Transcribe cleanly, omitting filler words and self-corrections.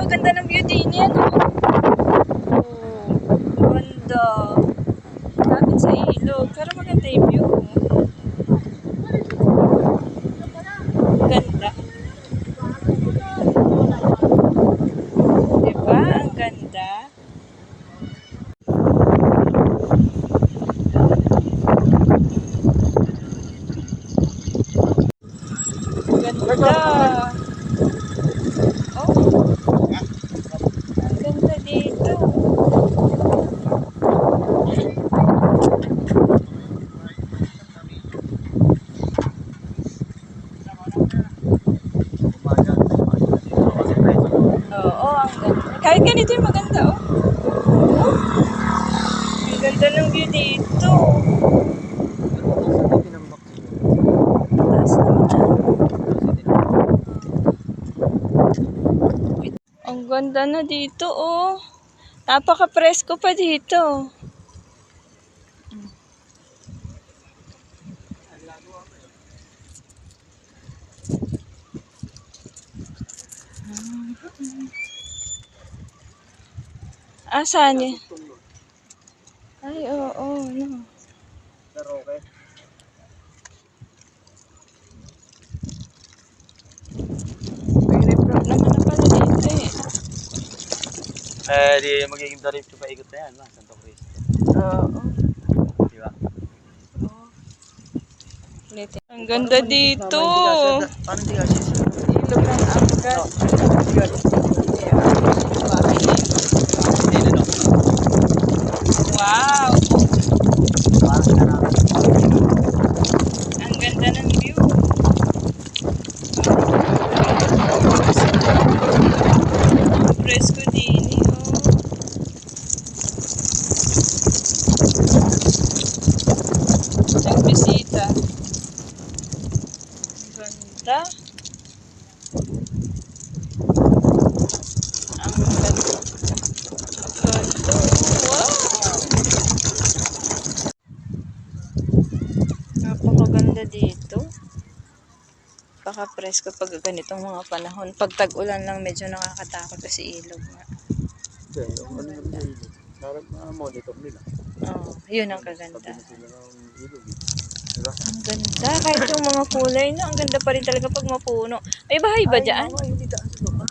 oh, ganda ng view din yan. Oh, ganda. Lapit sa ilog, pero maganda yung view. Ganda. Diba? Ang ganda. Ganda. Oh. Ang ganda dito. Oo, ang ganda. Kahit ganito yung maganda, oh. Ang ganda ng view dito. Taas naman. Ang ganda na dito, oh. Napaka-presko pa dito. Saan niya? Ay, oo, no. Pero okay. May reprop naman na pala dito eh. Di magiging tarif ko pa ikot na yan, Santo Cristo. Oo. Di ba? Ang ganda dito. Paano hindi kasi? Ilog ng Angat. Wow! Ang ganda ng view. Presko din eh, oh. Nagbisita. Ganda. Ang ganda. Ganda. Wow! Napakaganda dito. Paka-presko pag ganitong mga panahon. Pag tag-ulan lang medyo nakakatakot kasi ilog nga. Ano naman yung ilog? Sarap monitor nila. Oh, yun ang kaganda. Sabi na sila ng ilog. Diba? Ang ganda. Kahit yung mga kulay, no? Ang ganda pa rin talaga pag mapuno. May bahay ba dyan? Ay, hindi daan sa baba.